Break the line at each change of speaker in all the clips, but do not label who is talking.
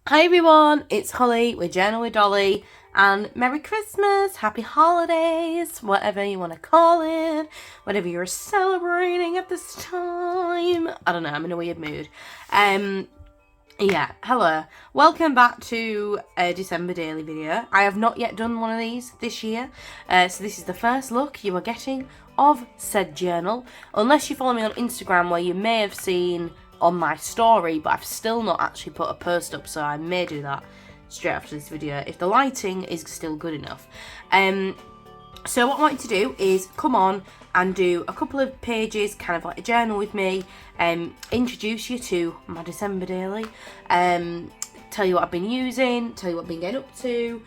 Hi everyone, it's Holly with Journal with Dolly, and Merry Christmas, Happy Holidays, whatever you want to call it, whatever you're celebrating at this time. I don't know, I'm in a weird mood. Yeah, hello. Welcome back to a December daily video. I have not yet done one of these this year, so this is the first look you are getting of said journal, unless you follow me on Instagram, where you may have seen on my story, but I've still not actually put a post up, so I may do that straight after this video if the lighting is still good enough. So what I want you to do is come on and do a couple of pages, kind of like a journal with me, introduce you to my December daily, tell you what I've been using, tell you what I've been getting up to.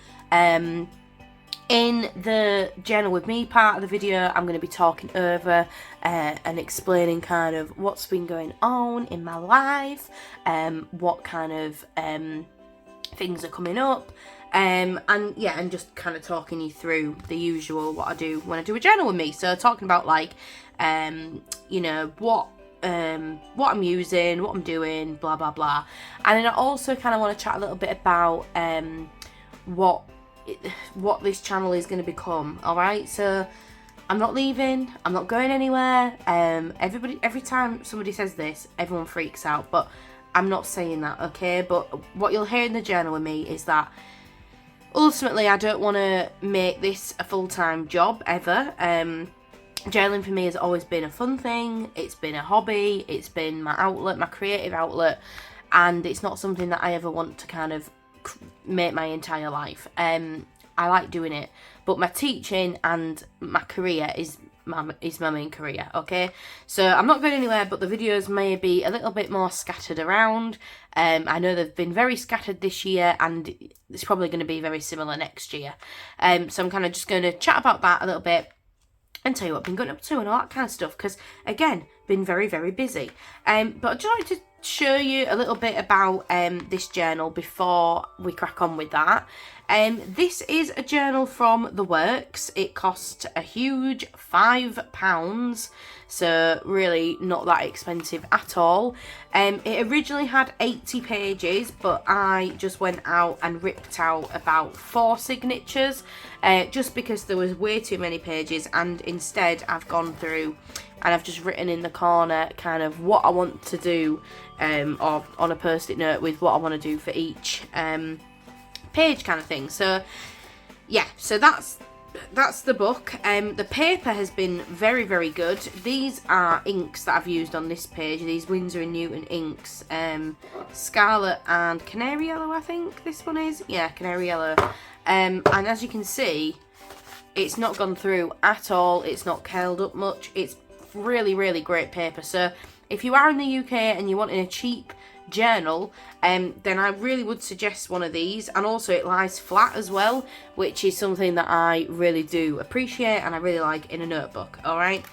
In the journal with me part of the video, I'm going to be talking over and explaining kind of what's been going on in my life, what kind of things are coming up, and just kind of talking you through the usual what I do when I do a journal with me. So talking about like, what I'm using, what I'm doing, blah blah blah. And then I also kind of want to chat a little bit about what this channel is going to become. All right, so I'm not leaving, I'm not going anywhere. Every time somebody says this, everyone freaks out, but I'm not saying that, okay? But what you'll hear in the journal with me is that ultimately I don't want to make this a full-time job ever. Journaling for me has always been a fun thing, it's been a hobby, it's been my outlet, my creative outlet, and it's not something that I ever want to kind of make my entire life. I like doing it, but my teaching and my career is my main career, okay? So I'm not going anywhere, but the videos may be a little bit more scattered around. I know they've been very scattered this year, and it's probably going to be very similar next year. So I'm kind of just going to chat about that a little bit and tell you what I've been going up to and all that kind of stuff, because again, been very, very busy. But I'd just like to show you a little bit about this journal before we crack on with that. This is a journal from The Works. It cost a huge £5, so really not that expensive at all. It originally had 80 pages, but I just went out and ripped out about 4 signatures, just because there was way too many pages, and instead I've gone through and I've just written in the corner kind of what I want to do, or on a post-it note with what I want to do for each page kind of thing. So yeah, so that's the book. The paper has been very, very good. These are inks that I've used on this page, these Winsor & Newton inks, Scarlet and Canary Yellow, I think this one is. Yeah, Canary Yellow. And as you can see, it's not gone through at all, it's not curled up much, it's really, really great paper. So if you are in the UK and you're wanting a cheap journal, then I really would suggest one of these. And also it lies flat as well, which is something that I really do appreciate and I really like in a notebook. All right,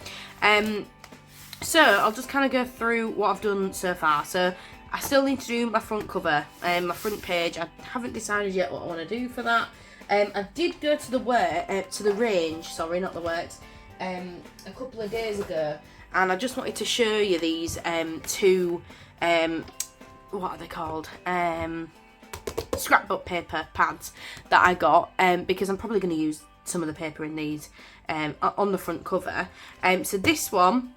so I'll just kind of go through what I've done so far. So I still need to do my front cover and my front page. I haven't decided yet what I want to do for that. I did go to the range, sorry, not the works, a couple of days ago, and I just wanted to show you these two what are they called, scrapbook paper pads that I got, because I'm probably going to use some of the paper in these on the front cover. So this one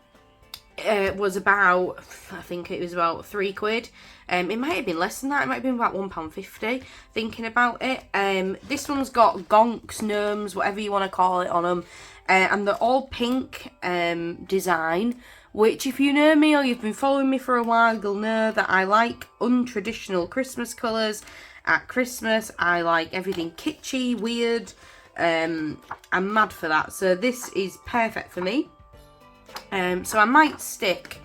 was about, I think it was about £3. It might have been less than that, it might have been about £1.50 thinking about it. This one's got gonks, gnomes, whatever you want to call it on them, and they're all pink design, which if you know me or you've been following me for a while, you'll know that I like untraditional Christmas colours at Christmas. I like everything kitschy, weird. I'm mad for that, so this is perfect for me. So I might stick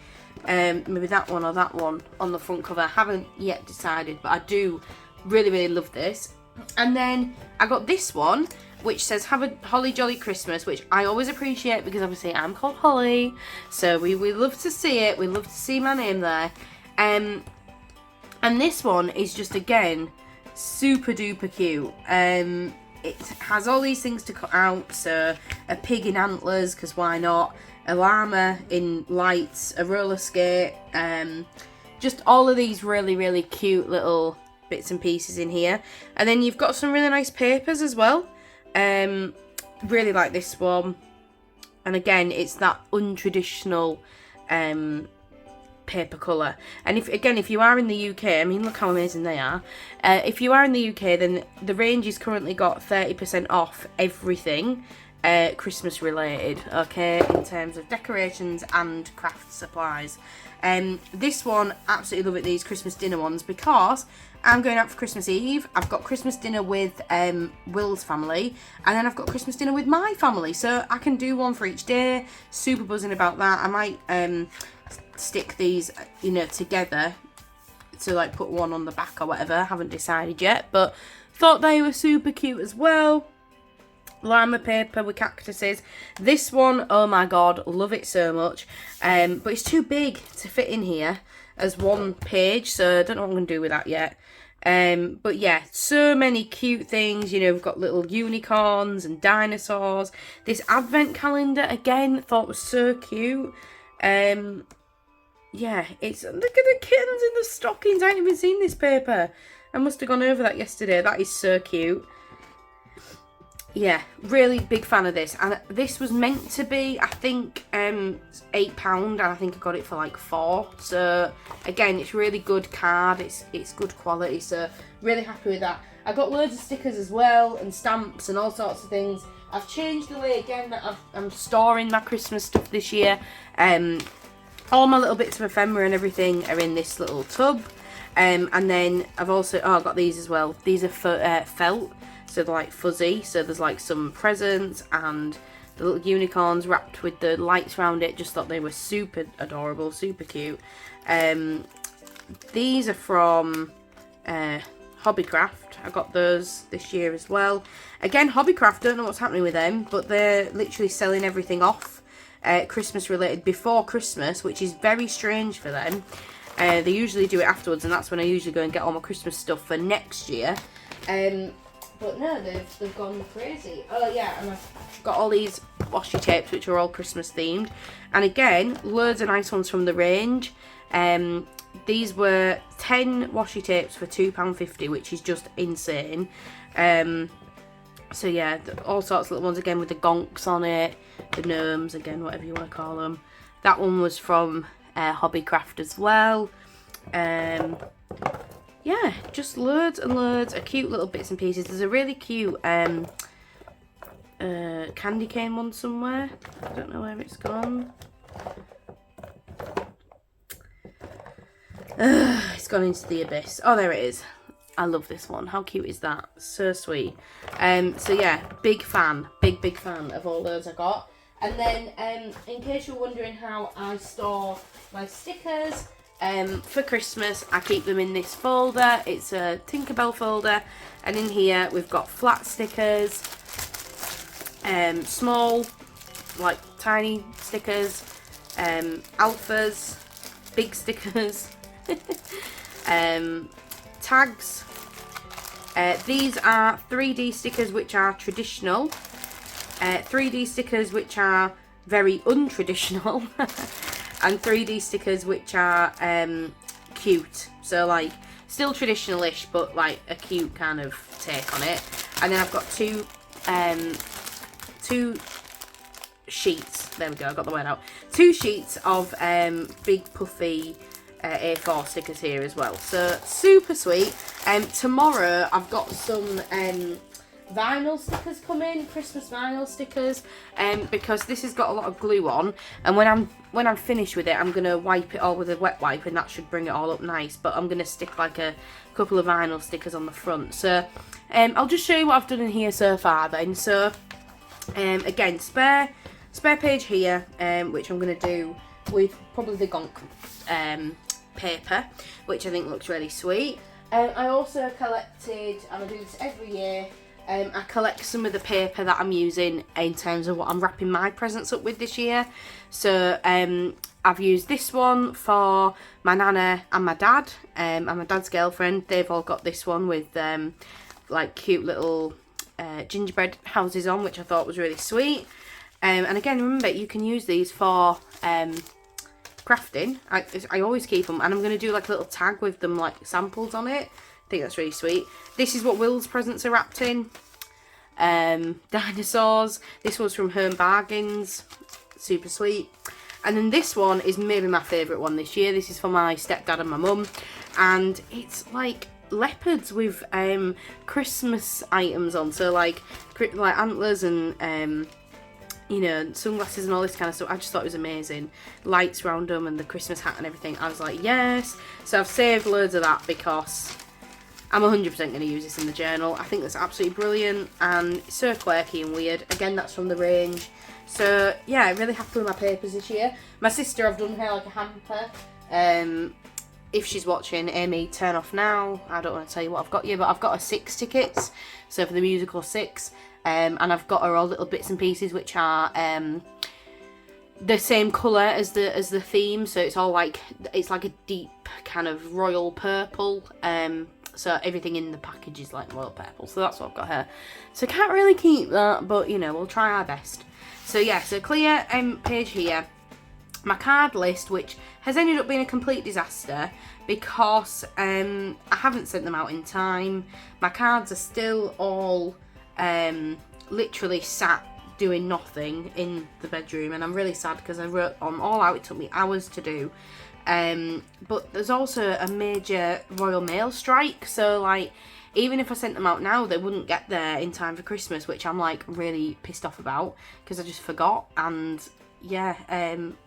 maybe that one or that one on the front cover. I haven't yet decided, but I do really, really love this. And then I got this one, which says "Have a Holly Jolly Christmas," which I always appreciate because obviously I'm called Holly, so we love to see it. We love to see my name there. And this one is just, again, super duper cute. It has all these things to cut out, so a pig in antlers, because why not, a llama in lights, a roller skate, just all of these really, really cute little bits and pieces in here. And then you've got some really nice papers as well. Really like this one. And again, it's that untraditional paper colour. And if you are in the UK, I mean, look how amazing they are. If you are in the UK, then the range has currently got 30% off everything Christmas related, okay, in terms of decorations and craft supplies. This one, absolutely love it, these Christmas dinner ones, because I'm going out for Christmas Eve. I've got Christmas dinner with Will's family, and then I've got Christmas dinner with my family, so I can do one for each day. Super buzzing about that. I might stick these, you know, together to like put one on the back or whatever. Haven't decided yet, but thought they were super cute as well. Lima paper with cactuses. This one, oh my god, love it so much. But it's too big to fit in here as one page, so I don't know what I'm going to do with that yet. But yeah, so many cute things. You know, we've got little unicorns and dinosaurs. This advent calendar, again, thought was so cute. Yeah, it's, look at the kittens in the stockings. I ain't even seen this paper. I must have gone over that yesterday. That is so cute. Yeah, really big fan of this. And this was meant to be, I think, £8, and I think I got it for like £4. So again, it's really good card. It's good quality. So really happy with that. I got loads of stickers as well, and stamps and all sorts of things. I've changed the way again that I'm storing my Christmas stuff this year. All my little bits of ephemera and everything are in this little tub. And then I've also, I got these as well. These are felt. So they're like fuzzy, so there's like some presents and the little unicorns wrapped with the lights around it. Just thought they were super adorable, super cute. These are from Hobbycraft. I got those this year as well. Again, Hobbycraft, don't know what's happening with them, but they're literally selling everything off Christmas related before Christmas, which is very strange for them. They usually do it afterwards, and that's when I usually go and get all my Christmas stuff for next year. But no, they've gone crazy. Oh yeah, and I've got all these washi tapes which are all Christmas themed. And again, loads of nice ones from the range. These were 10 washi tapes for £2.50, which is just insane. So yeah, all sorts of little ones again with the gonks on it, the gnomes, again, whatever you want to call them. That one was from Hobbycraft as well. Yeah, just loads and loads of cute little bits and pieces. There's a really cute candy cane one somewhere. I don't know where it's gone. It's gone into the abyss. Oh, there it is. I love this one. How cute is that? So sweet. So yeah, big fan. Big fan of all those I got. And then, in case you're wondering how I store my stickers, for Christmas, I keep them in this folder. It's a Tinkerbell folder, and in here we've got flat stickers, small, like tiny stickers, alphas, big stickers, tags. These are 3D stickers which are traditional, 3D stickers which are very untraditional, and 3D stickers which are cute. So like still traditional-ish, but like a cute kind of take on it. And then I've got two sheets. There we go, I got the word out. 2 sheets of big puffy A4 stickers here as well. So super sweet. Tomorrow I've got some vinyl stickers coming, Christmas vinyl stickers, because this has got a lot of glue on, and when I'm finished with it, I'm gonna wipe it all with a wet wipe, and that should bring it all up nice. But I'm gonna stick like a couple of vinyl stickers on the front. So I'll just show you what I've done in here so far then. So again, spare page here, which I'm gonna do with probably the gonk paper, which I think looks really sweet. I also collected, and I do this every year, I collect some of the paper that I'm using in terms of what I'm wrapping my presents up with this year. So I've used this one for my nana and my dad, and my dad's girlfriend. They've all got this one with like cute little gingerbread houses on, which I thought was really sweet. And again, remember, you can use these for crafting. I always keep them, and I'm going to do like a little tag with them, like samples on it. I think that's really sweet. This is what Will's presents are wrapped in. Dinosaurs. This one's from Home Bargains. Super sweet. And then this one is maybe my favourite one this year. This is for my stepdad and my mum. And it's like leopards with Christmas items on. So like antlers and you know, sunglasses and all this kind of stuff. I just thought it was amazing. Lights around them and the Christmas hat and everything. I was like, yes. So I've saved loads of that because I'm 100% going to use this in the journal. I think that's absolutely brilliant and so quirky and weird. Again, that's from the range. So yeah, really happy with my papers this year. My sister, I've done her like a hamper. If she's watching, Amy, turn off now. I don't want to tell you what I've got you, but I've got her 6 tickets. So for the musical 6. And I've got her all little bits and pieces which are the same colour as the theme. So it's all like, it's like a deep kind of royal purple. So everything in the package is like royal purple. So that's what I've got her. So can't really keep that, but you know, we'll try our best. So yeah, so clear page here. My card list, which has ended up being a complete disaster because I haven't sent them out in time. My cards are still all literally sat doing nothing in the bedroom, and I'm really sad because I wrote them all out. It took me hours to do. But there's also a major Royal Mail strike, so like even if I sent them out now, they wouldn't get there in time for Christmas, which I'm like really pissed off about because I just forgot. And yeah,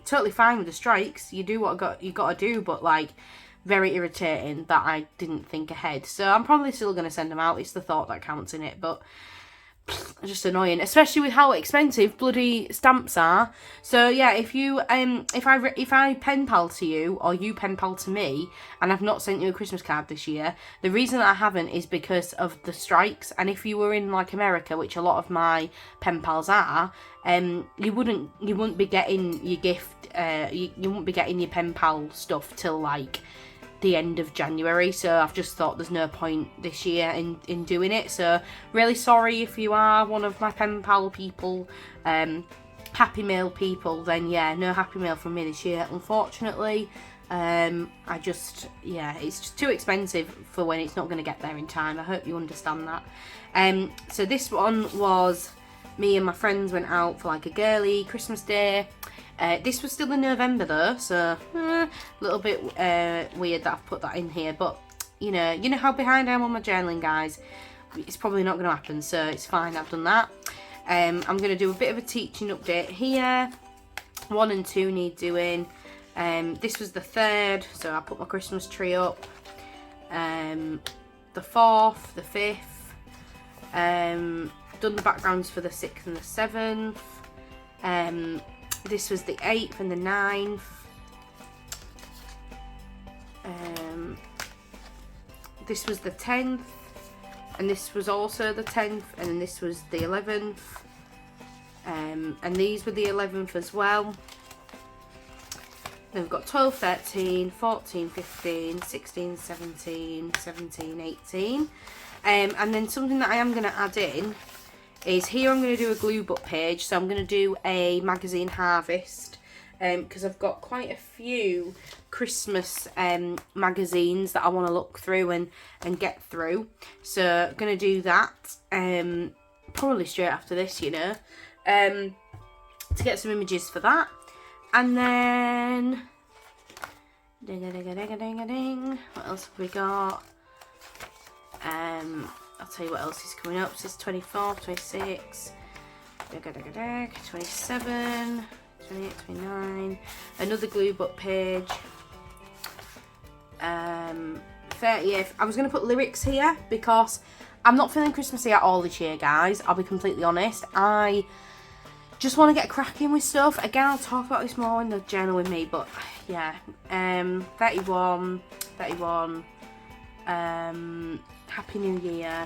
totally fine with the strikes. You do what you got to do, but like very irritating that I didn't think ahead. So I'm probably still going to send them out. It's the thought that counts in it, but just annoying, especially with how expensive bloody stamps are. So yeah, if you if I pen pal to you or you pen pal to me and I've not sent you a Christmas card this year, the reason that I haven't is because of the strikes. And if you were in like America, which a lot of my pen pals are, you wouldn't be getting your gift, you wouldn't be getting your pen pal stuff till like the end of January. So I've just thought there's no point this year in doing it. So really sorry if you are one of my pen pal people, happy mail people, then yeah, no happy mail from me this year, unfortunately. I just, yeah, it's just too expensive for when it's not going to get there in time. I hope you understand that. So this one was me and my friends went out for like a girly Christmas day. This was still in November though, so a little bit weird that I've put that in here, but you know how behind I am on my journaling, guys. It's probably not going to happen, so it's fine, I've done that. I'm going to do a bit of a teaching update here. 1 and 2 need doing. This was the 3rd, so I put my Christmas tree up. The 4th, the 5th. Done the backgrounds for the 6th and the 7th. This was the 8th and the 9th. This was the 10th. And this was also the 10th. And then this was the 11th. And these were the 11th as well. Then we've got 12, 13, 14, 15, 16, 17, 17, 18. And then something that I am going to add in is here I'm going to do a glue book page. So I'm going to do a magazine harvest because I've got quite a few Christmas magazines that I want to look through and get through. So I'm going to do that probably straight after this, you know, to get some images for that. And then what else have we got? I'll tell you what else is coming up. So it's 24, 26, 27, 28, 29. Another glue book page. 30th. I was going to put lyrics here because I'm not feeling Christmassy at all this year, guys. I'll be completely honest. I just want to get cracking with stuff. Again, I'll talk about this more in the journal with me, but yeah. 31. Happy New Year.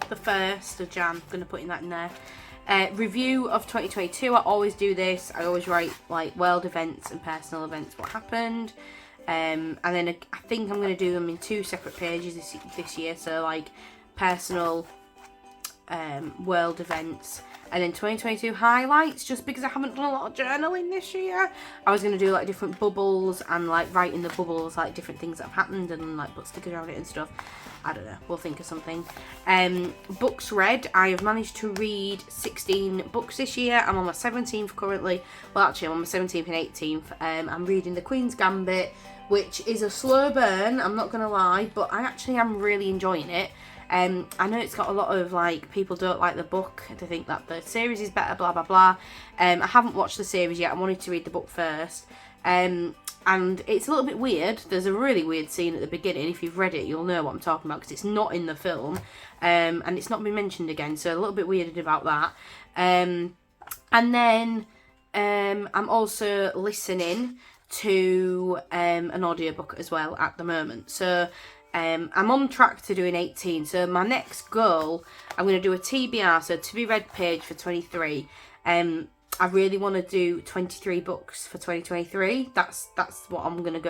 The 1st of Jan, I'm going to put in that in there. Review of 2022, I always do this. I always write like world events and personal events, what happened. And then I think I'm going to do them in 2 separate pages this year. So like personal world events. And then 2022 highlights, just because I haven't done a lot of journaling this year. I was going to do like different bubbles and like write in the bubbles like different things that have happened and like put stickers around it and stuff. I don't know, we'll think of something. Books read, I have managed to read 16 books this year. I'm on my 17th currently. Well, actually I'm on my 17th and 18th. I'm reading The Queen's Gambit, which is a slow burn, I'm not going to lie, but I actually am really enjoying it. I know it's got a lot of like people don't like the book, they think that the series is better, blah blah blah. I haven't watched the series yet, I wanted to read the book first. And it's a little bit weird. There's a really weird scene at the beginning. If you've read it, you'll know what I'm talking about because it's not in the film, and it's not been mentioned again, so a little bit weirded about that. And then I'm also listening to an audiobook as well at the moment, so I'm on track to doing 18. So my next goal, I'm going to do a TBR, so to be read page for 23. I really want to do 23 books for 2023. That's what I'm gonna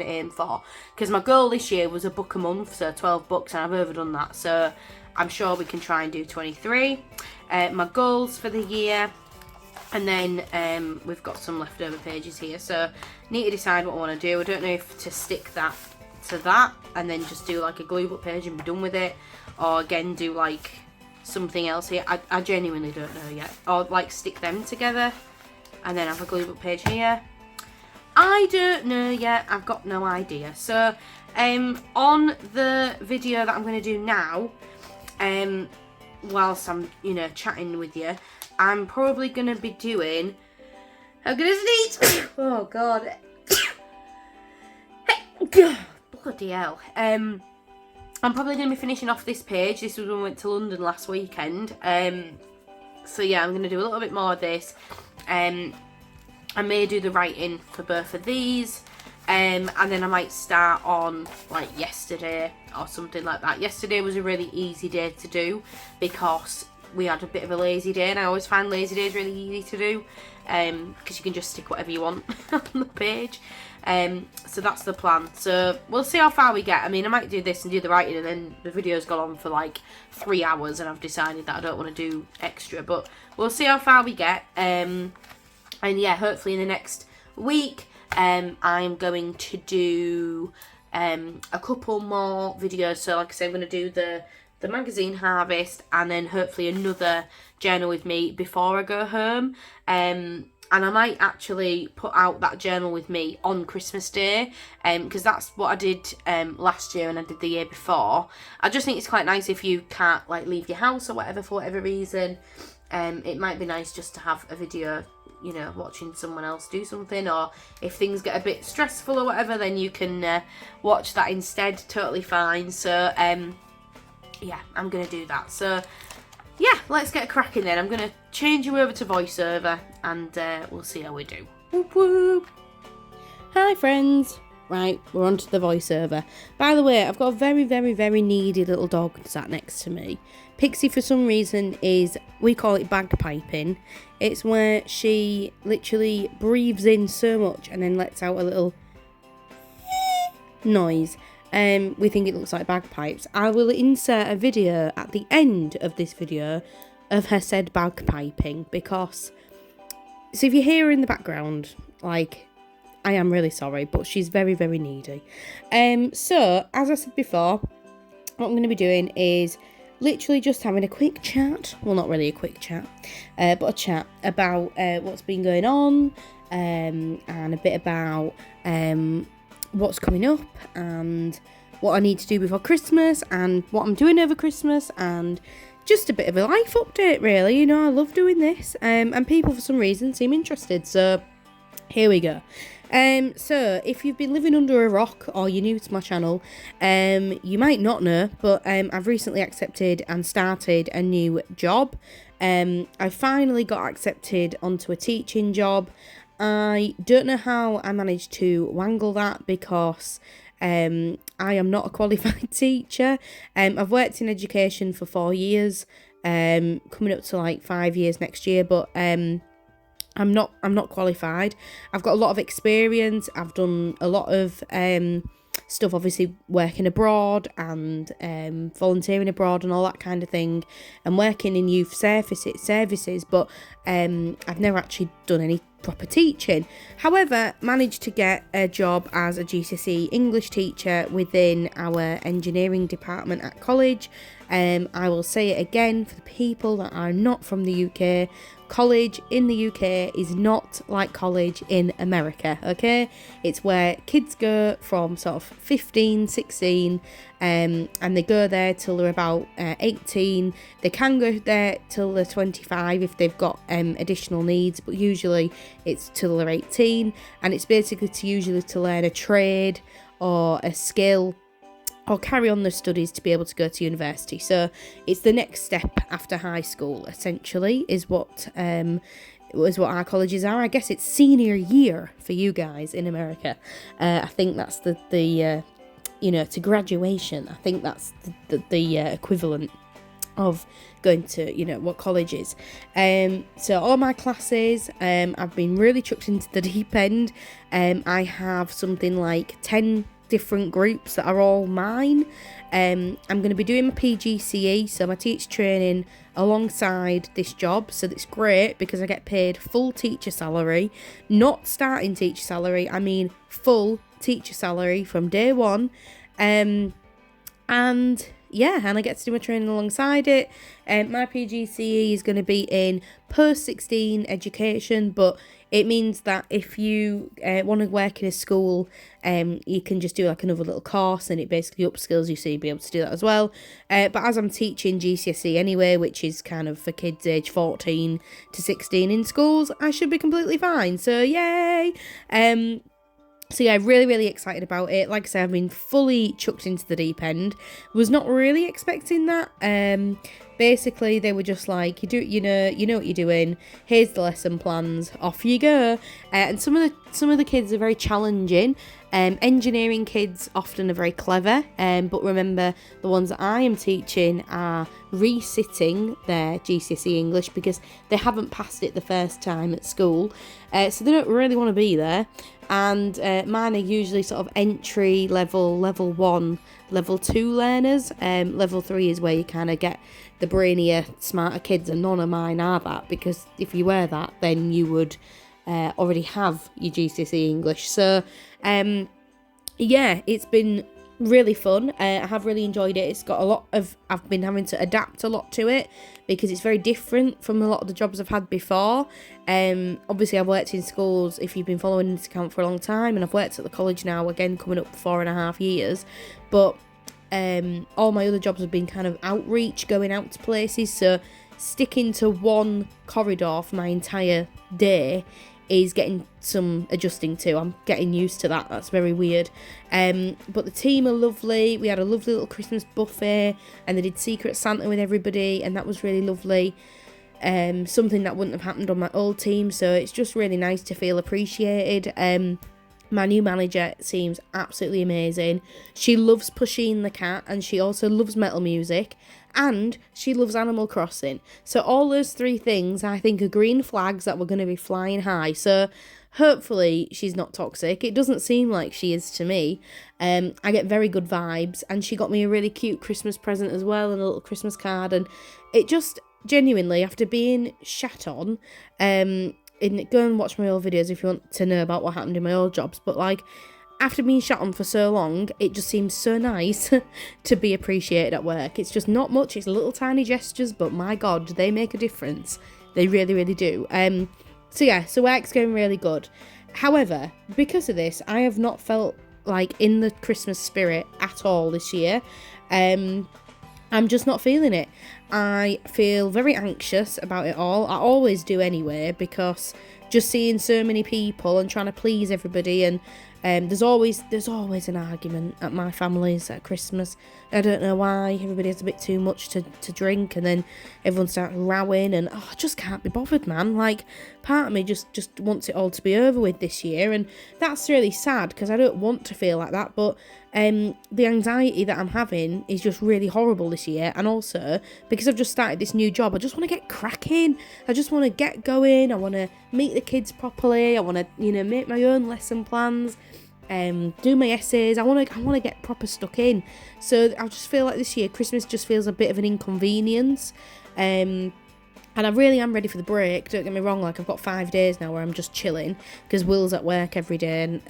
aim for. Because my goal this year was a book a month, so 12 books, and I've overdone that. So I'm sure we can try and do 23. My goals for the year, and then we've got some leftover pages here. So need to decide what I want to do. I don't know if to stick that to that and then just do like a glue book page and be done with it, or again do like something else here. I genuinely don't know yet, or like stick them together and then have a glue book page here. I don't know yet, I've got no idea. So on the video that I'm going to do now, whilst I'm chatting with you, I'm probably going to be doing, I'm going to sneeze. Oh god. Bloody hell. I'm probably going to be finishing off this page. This was when we went to London last weekend. So yeah, I'm going to do a little bit more of this. I may do the writing for both of these. And then I might start on like yesterday or something like that. Yesterday was a really easy day to do because we had a bit of a lazy day, and I always find lazy days really easy to do because you can just stick whatever you want on the page. So that's the plan. So we'll see how far we get. I mean, I might do this and do the writing and then the video's gone on for like 3 hours and I've decided that I don't want to do extra, but we'll see how far we get. And yeah, hopefully in the next week I'm going to do a couple more videos. So like I said, I'm going to do the magazine harvest and then hopefully another journal with me before I go home. And I might actually put out that journal with me on Christmas Day, because that's what I did last year and I did the year before. I just think it's quite nice if you can't like leave your house or whatever for whatever reason. It might be nice just to have a video, watching someone else do something, or if things get a bit stressful or whatever, then you can watch that instead. Totally fine. So yeah, I'm gonna do that. So yeah, let's get cracking then. I'm going to change you over to voiceover and we'll see how we do. Whoop whoop. Hi friends. Right, we're on to the voiceover. By the way, I've got a very, very, very needy little dog sat next to me. Pixie, for some reason, we call it bagpiping. It's where she literally breathes in so much and then lets out a little noise. We think it looks like bagpipes. I will insert a video at the end of this video of her said bagpiping, because so if you hear her in the background, like, I am really sorry, but she's very, very needy. So as I said before, what I'm going to be doing is literally just having a quick chat. Well, not really a quick chat, but a chat about what's been going on, and a bit about what's coming up and what I need to do before Christmas and what I'm doing over Christmas, and just a bit of a life update really. I love doing this, and people for some reason seem interested, so here we go. So if you've been living under a rock or you're new to my channel, you might not know, but I've recently accepted and started a new job. I finally got accepted onto a teaching job. I don't know how I managed to wangle that, because I am not a qualified teacher. I've worked in education for 4 years, coming up to like 5 years next year, but I'm not qualified. I've got a lot of experience. I've done a lot of stuff, obviously working abroad and volunteering abroad and all that kind of thing, and working in youth services, but I've never actually done any proper teaching. However, managed to get a job as a GCSE English teacher within our engineering department at college. I will say it again for the people that are not from the UK. College in the UK is not like college in America, okay? It's where kids go from sort of 15, 16, and they go there till they're about 18. They can go there till they're 25 if they've got additional needs, but usually it's till they're 18, and it's basically usually to learn a trade or a skill or carry on their studies to be able to go to university. So it's the next step after high school, essentially, is what our colleges are. I guess it's senior year for you guys in America. I think that's the to graduation. I think that's the equivalent of going to, what college is. So all my classes, I've been really chucked into the deep end. I have something like 10 different groups that are all mine. I'm going to be doing my PGCE, so my teacher training alongside this job, so that's great because I get paid full teacher salary, not starting teacher salary, I mean full teacher salary from day one. And I get to do my training alongside it. My PGCE is going to be in post-16 education, but it means that if you want to work in a school, you can just do like another little course, and it basically upskills you, so you'll be able to do that as well. But as I'm teaching GCSE anyway, which is kind of for kids age 14 to 16 in schools, I should be completely fine. So yay! So yeah, really, really excited about it. Like I said, I've been fully chucked into the deep end. Was not really expecting that. Basically, they were just like, you know what you're doing. Here's the lesson plans. Off you go. And some of the kids are very challenging. Engineering kids often are very clever. But remember, the ones that I am teaching are resitting their GCSE English because they haven't passed it the first time at school. So they don't really want to be there. And mine are usually sort of entry level, level 1, level 2 learners. Level 3 is where you kind of get the brainier, smarter kids, and none of mine are that, because if you were that, then you would already have your GCSE English. So it's been really fun. I have really enjoyed it. It's got I've been having to adapt a lot to it because it's very different from a lot of the jobs I've had before. Obviously I've worked in schools, if you've been following this account for a long time, and I've worked at the college now, again coming up 4.5 years, but all my other jobs have been kind of outreach, going out to places, so sticking to one corridor for my entire day is getting some adjusting to. I'm getting used to that. That's very weird. But the team are lovely. We had a lovely little Christmas buffet, and they did Secret Santa with everybody, and that was really lovely. Something that wouldn't have happened on my old team, so it's just really nice to feel appreciated. My new manager seems absolutely amazing. She loves Pusheen the cat, and she also loves metal music, and she loves Animal Crossing. So all those three things, I think, are green flags that we're going to be flying high. So hopefully she's not toxic. It doesn't seem like she is to me. I get very good vibes, and she got me a really cute Christmas present as well, and a little Christmas card, and it just genuinely, after being shat on, go and watch my old videos if you want to know about what happened in my old jobs, but like, after being shot on for so long, it just seems so nice to be appreciated at work. It's just not much, it's little tiny gestures, but my god, they make a difference. They really, really do. So work's going really good. However, because of this, I have not felt like in the Christmas spirit at all this year. I'm just not feeling it. I feel very anxious about it all. I always do anyway, because just seeing so many people and trying to please everybody, and there's always an argument at my family's at Christmas. I don't know why. Everybody has a bit too much to drink, and then everyone starts rowing, and I just can't be bothered, man. Like, part of me just wants it all to be over with this year, and that's really sad because I don't want to feel like that, but the anxiety that I'm having is just really horrible this year. And also, because I've just started this new job, I just want to get cracking. I just want to get going. I want to meet the kids properly. I want to, make my own lesson plans. do my essays. I want to get proper stuck in. So I just feel like this year Christmas just feels a bit of an inconvenience. And I really am ready for the break. Don't get me wrong, like I've got 5 days now where I'm just chilling because Will's at work every day,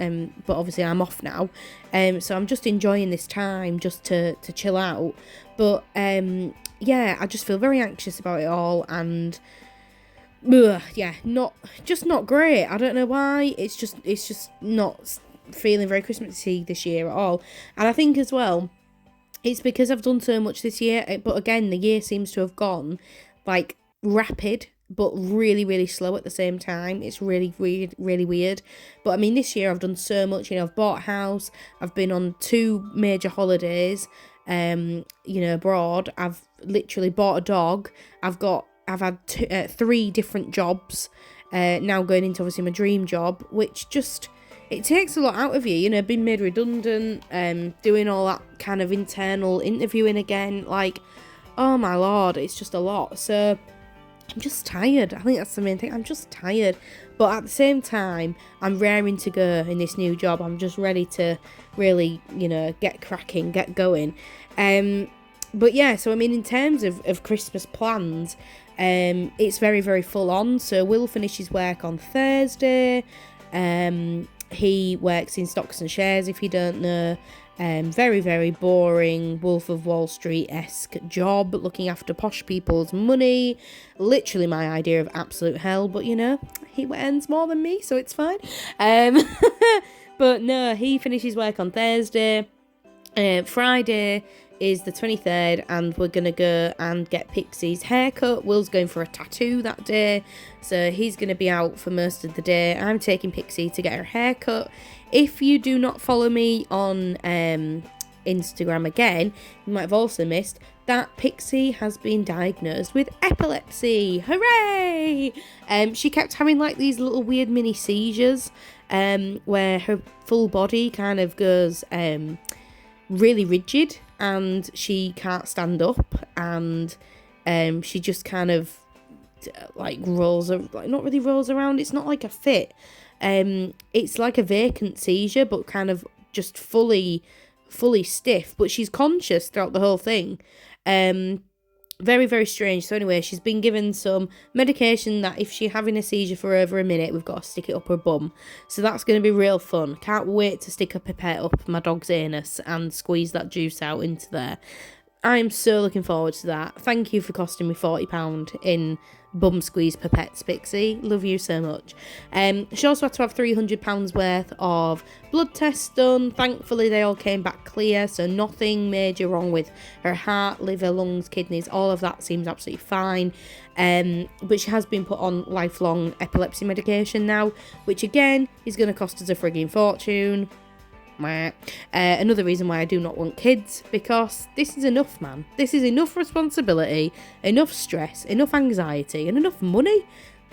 but obviously I'm off now. So I'm just enjoying this time just to chill out. But yeah, I just feel very anxious about it all, and yeah, not great. I don't know why. It's just not feeling very Christmassy this year at all. And I think as well, it's because I've done so much this year. But again, the year seems to have gone like rapid but really, really slow at the same time. It's really weird, really weird. But I mean, this year I've done so much. I've bought a house, I've been on 2 major holidays, abroad. I've literally bought a dog. I've had 3 different jobs, now going into obviously my dream job, which just, it takes a lot out of you, being made redundant, doing all that kind of internal interviewing again, like, oh my lord, it's just a lot. So I'm just tired. I think that's the main thing. I'm just tired. But at the same time, I'm raring to go in this new job. I'm just ready to really, get cracking, get going. But yeah, so I mean, in terms of Christmas plans, it's very, very full on. So Will finishes work on Thursday. He works in stocks and shares, if you don't know. Very, very boring Wolf of Wall Street-esque job, looking after posh people's money. Literally my idea of absolute hell, but he earns more than me, so it's fine. But no, he finishes work on Thursday. Friday is the 23rd, and we're going to go and get Pixie's haircut. Will's going for a tattoo that day, so he's going to be out for most of the day. I'm taking Pixie to get her haircut. If you do not follow me on Instagram again, you might have also missed that Pixie has been diagnosed with epilepsy. Hooray! She kept having like these little weird mini seizures, where her full body kind of goes really rigid, and she can't stand up, and she just kind of like rolls, like not really rolls around. It's not like a fit. It's like a vacant seizure, but kind of just fully stiff. But she's conscious throughout the whole thing. Very, very strange. So anyway, she's been given some medication that if she's having a seizure for over a minute, we've got to stick it up her bum. So that's going to be real fun. Can't wait to stick a pipette up my dog's anus and squeeze that juice out into there. I'm so looking forward to that. Thank you for costing me £40 in bum squeeze pipettes, Pixie. Love you so much. She also had to have £300 worth of blood tests done. Thankfully, they all came back clear, so nothing major wrong with her heart, liver, lungs, kidneys. All of that seems absolutely fine. But she has been put on lifelong epilepsy medication now, which again is going to cost us a frigging fortune. Another reason why I do not want kids, because this is enough, man. This is enough responsibility, enough stress, enough anxiety, and enough money.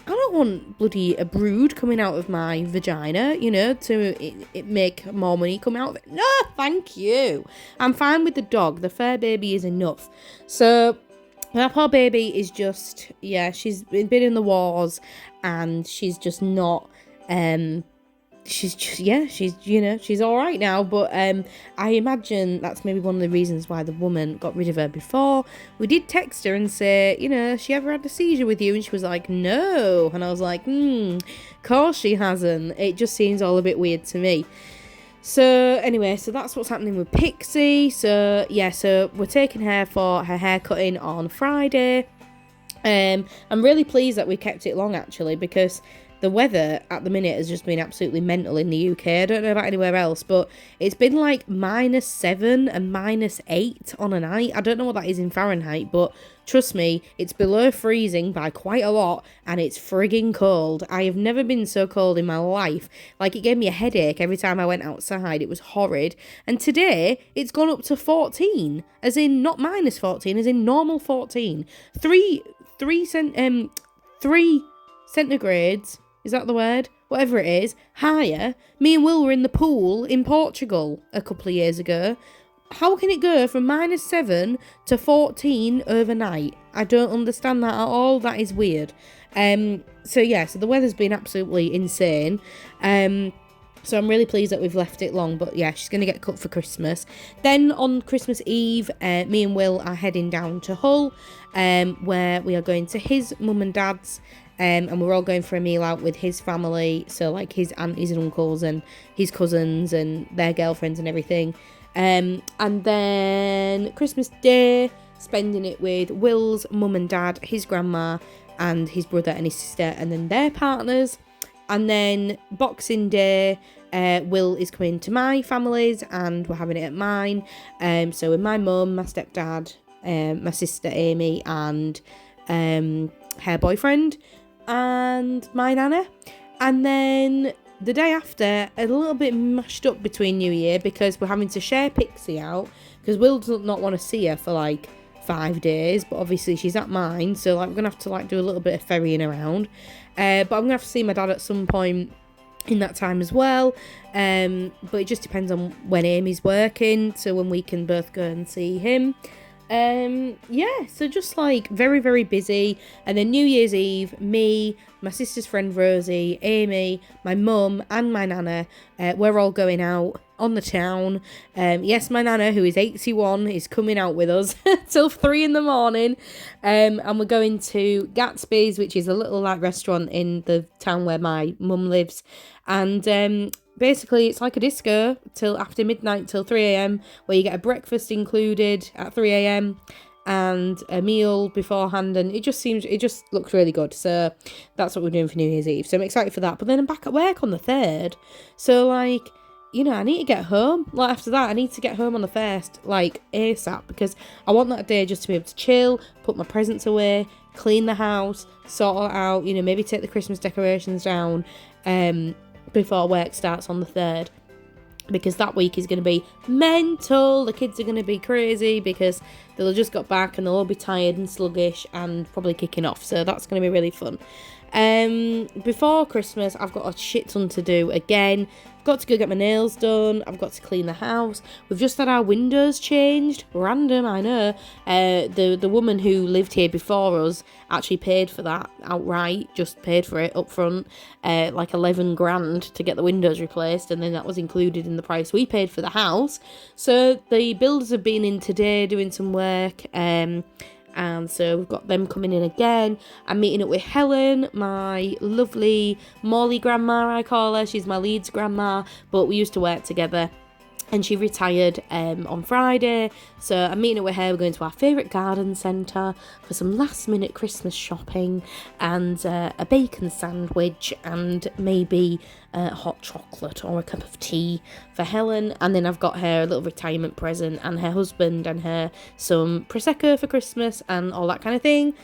I don't want bloody a brood coming out of my vagina, to make more money come out of it. No, thank you. I'm fine with the dog. The fur baby is enough. So that poor baby is just, she's been in the wars, and she's just not, she's all right now, but I imagine that's maybe one of the reasons why the woman got rid of her before. We did text her and say, she ever had a seizure with you? And she was like, no. And I was like, of course she hasn't. It just seems all a bit weird to me. So anyway, so that's what's happening with Pixie. So we're taking her for her hair cutting on Friday. I'm really pleased that we kept it long, actually, because the weather at the minute has just been absolutely mental in the UK. I don't know about anywhere else, but it's been like -7 and -8 on a night. I don't know what that is in Fahrenheit, but trust me, it's below freezing by quite a lot, and it's frigging cold. I have never been so cold in my life. Like, it gave me a headache every time I went outside. It was horrid. And today, it's gone up to 14, as in not -14, as in normal 14. 3 centigrades. Is that the word? Whatever it is, higher. Me and Will were in the pool in Portugal a couple of years ago. How can it go from -7 to 14 overnight? I don't understand that at all. That is weird. So the weather's been absolutely insane. So I'm really pleased that we've left it long. But yeah, she's going to get cut for Christmas. Then on Christmas Eve, me and Will are heading down to Hull, where we are going to his mum and dad's. And we're all going for a meal out with his family, so like his aunties and uncles and his cousins and their girlfriends and everything. And then Christmas Day, spending it with Will's mum and dad, his grandma and his brother and his sister, and then their partners. And then Boxing Day, Will is coming to my family's and we're having it at mine. So with my mum, my stepdad, my sister Amy and her boyfriend and my nana. And then the day after, a little bit mashed up between New Year because we're having to share Pixie out because Will does not want to see her for like 5 days, but obviously she's at mine, so like we're gonna have to like do a little bit of ferrying around. But I'm gonna have to see my dad at some point in that time as well. But it just depends on when Amy's working, so when we can both go and see him. So just like very, very busy. And then New Year's Eve, me, my sister's friend Rosie, Amy, my mum and my nana, we're all going out on the town. Yes, my nana, who is 81, is coming out with us till 3 a.m. And we're going to Gatsby's, which is a little like restaurant in the town where my mum lives. And basically, it's like a disco till after midnight till 3 a.m, where you get a breakfast included at 3 a.m. and a meal beforehand, and it just looks really good. So that's what we're doing for New Year's Eve. So I'm excited for that. But then I'm back at work on the 3rd. So like, you know, I need to get home. Like after that, I need to get home on the 1st, like ASAP, because I want that day just to be able to chill, put my presents away, clean the house, sort it out, you know, maybe take the Christmas decorations down, before work starts on the 3rd, because that week is going to be mental. The kids are going to be crazy because they'll have just got back and they'll all be tired and sluggish and probably kicking off, so that's going to be really fun. Before Christmas, I've got a shit ton to do again. I've got to go get my nails done. I've got to clean the house. We've just had our windows changed. Random, I know. The woman who lived here before us actually paid for that outright. Just paid for it up front. Like 11 grand to get the windows replaced. And then that was included in the price we paid for the house. So the builders have been in today doing some work. And so we've got them coming in again. I'm meeting up with Helen, my lovely Morley grandma, I call her. She's my Leeds grandma, but we used to work together. And she retired on Friday. So I'm meeting up with her. We're going to our favourite garden centre for some last minute Christmas shopping and a bacon sandwich and maybe hot chocolate or a cup of tea for Helen. And then I've got her a little retirement present and her husband and her some Prosecco for Christmas and all that kind of thing.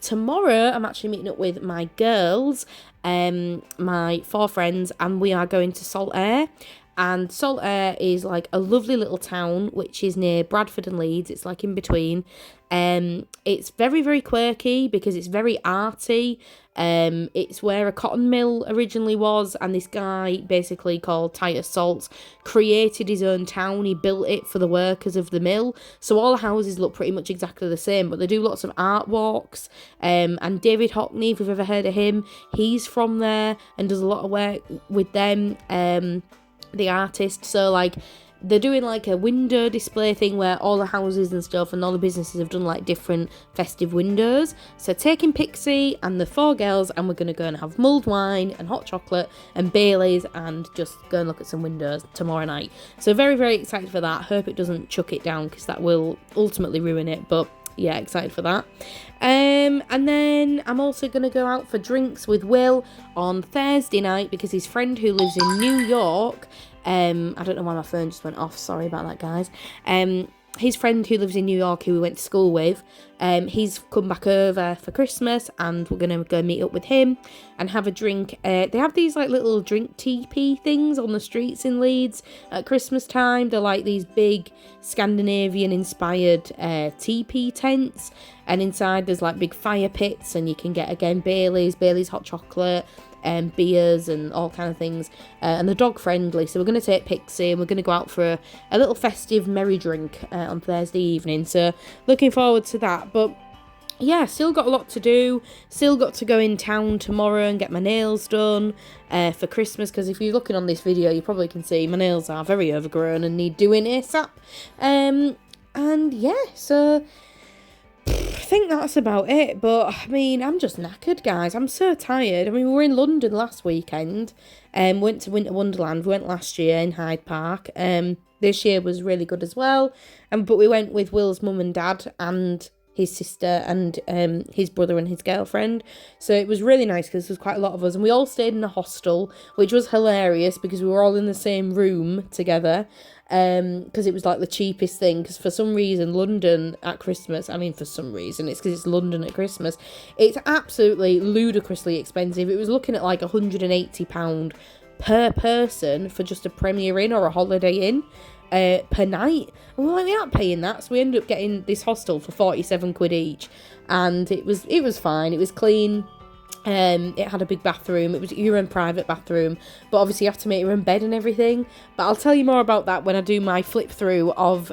Tomorrow I'm actually meeting up with my girls, my 4 friends, and we are going to Saltaire. And Saltaire is like a lovely little town which is near Bradford and Leeds. It's like in between. It's very, very quirky because it's very arty. It's where a cotton mill originally was, and this guy basically called Titus Salts created his own town. He built it for the workers of the mill, so all the houses look pretty much exactly the same, but they do lots of art walks. And David Hockney, if you've ever heard of him, he's from there and does a lot of work with them, the artist. So like they're doing like a window display thing where all the houses and stuff and all the businesses have done like different festive windows. So taking Pixie and the 4 girls, and we're going to go and have mulled wine and hot chocolate and Baileys and just go and look at some windows tomorrow night. So very, very excited for that. Hope it doesn't chuck it down because that will ultimately ruin it, but yeah, excited for that. And then I'm also going to go out for drinks with Will on Thursday night because his friend who lives in New York, I don't know why my phone just went off, sorry about that guys, his friend who lives in New York who we went to school with, he's come back over for Christmas and we're going to go meet up with him and have a drink. They have these like little drink teepee things on the streets in Leeds at Christmas time. They're like these big Scandinavian inspired teepee tents, and inside there's like big fire pits and you can get again Bailey's hot chocolate, beers and all kind of things, and they're dog friendly. So we're going to take Pixie and we're going to go out for a little festive merry drink on Thursday evening, so looking forward to that. But yeah, still got a lot to do. Still got to go in town tomorrow and get my nails done for Christmas. Because if you're looking on this video, you probably can see my nails are very overgrown and need doing ASAP. And yeah, so I think that's about it. But I mean, I'm just knackered, guys. I'm so tired. I mean, we were in London last weekend. Went to Winter Wonderland. We went last year in Hyde Park. This year was really good as well. But we went with Will's mum and dad and his sister and his brother and his girlfriend. So it was really nice because there was quite a lot of us. And we all stayed in a hostel, which was hilarious because we were all in the same room together. Because it was like the cheapest thing. Because for some reason, London at Christmas, I mean for some reason, it's because it's London at Christmas, it's absolutely ludicrously expensive. It was looking at like £180 per person for just a Premier Inn or a Holiday Inn per night. And we're like, we aren't paying that. So we ended up getting this hostel for 47 quid each. And it was fine. It was clean. It had a big bathroom. It was your own private bathroom, but obviously you have to make your own bed and everything. But I'll tell you more about that when I do my flip through of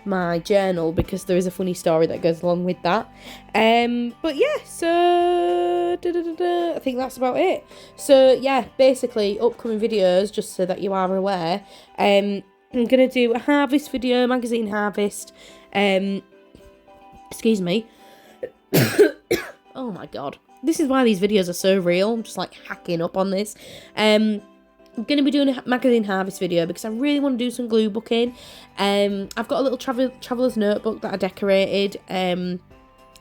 my journal, because there is a funny story that goes along with that. But yeah, so I think that's about it. So yeah, basically upcoming videos, just so that you are aware. I'm gonna do a harvest video, magazine harvest. Excuse me. Oh my god. This is why these videos are so real. I'm just like hacking up on this. I'm going to be doing a magazine harvest video because I really want to do some glue booking. I've got a little traveller's notebook that I decorated that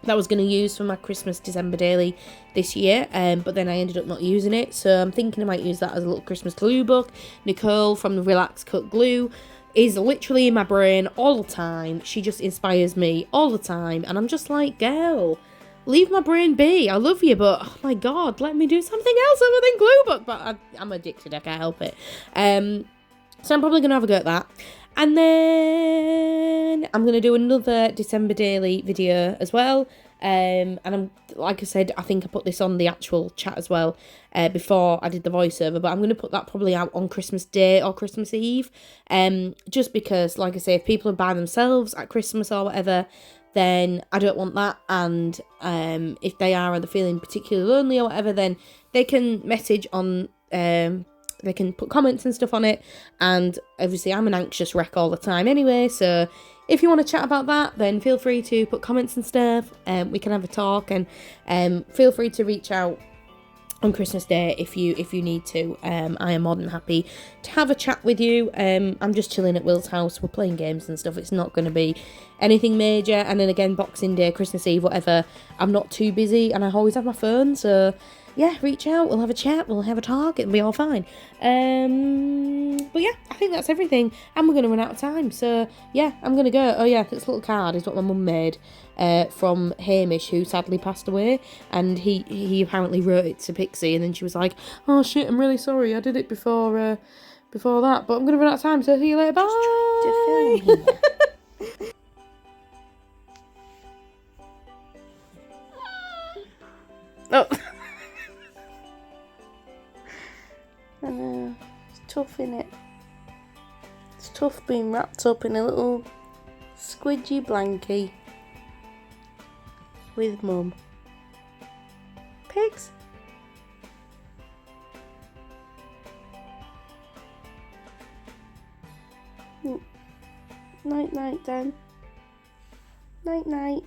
I was going to use for my Christmas December daily this year. But then I ended up not using it. So I'm thinking I might use that as a little Christmas glue book. Nicole from the Relax Cut Glue is literally in my brain all the time. She just inspires me all the time. And I'm just like, girl, leave my brain be. I love you, but oh my god, let me do something else other than glue book. But I'm addicted, I can't help it. So I'm probably going to have a go at that. And then I'm going to do another December daily video as well. And I'm, like I said, I think I put this on the actual chat as well before I did the voiceover. But I'm going to put that probably out on Christmas Day or Christmas Eve. Just because, like I say, if people are by themselves at Christmas or whatever, then I don't want that. And if they are either feeling particularly lonely or whatever, then they can message on, they can put comments and stuff on it. And obviously I'm an anxious wreck all the time anyway, so if you want to chat about that, then feel free to put comments and stuff. We can have a talk, and feel free to reach out on Christmas Day if you need to. I am more than happy to have a chat with you. I'm just chilling at Will's house. We're playing games and stuff. It's not going to be anything major. And then again, Boxing Day, Christmas Eve, whatever, I'm not too busy and I always have my phone. So yeah, reach out. We'll have a chat. We'll have a talk. It'll be all fine. But yeah, I think that's everything. And we're going to run out of time. So yeah, I'm going to go. Oh yeah, this little card is what my mum made from Hamish, who sadly passed away. And he apparently wrote it to Pixie. And then she was like, oh shit, I'm really sorry. I did it before that. But I'm going to run out of time. So see you later. Bye. Just trying to film here. Oh. I know, it's tough, innit? It's tough being wrapped up in a little squidgy blankie with mum. Pigs? Night night then. Night night.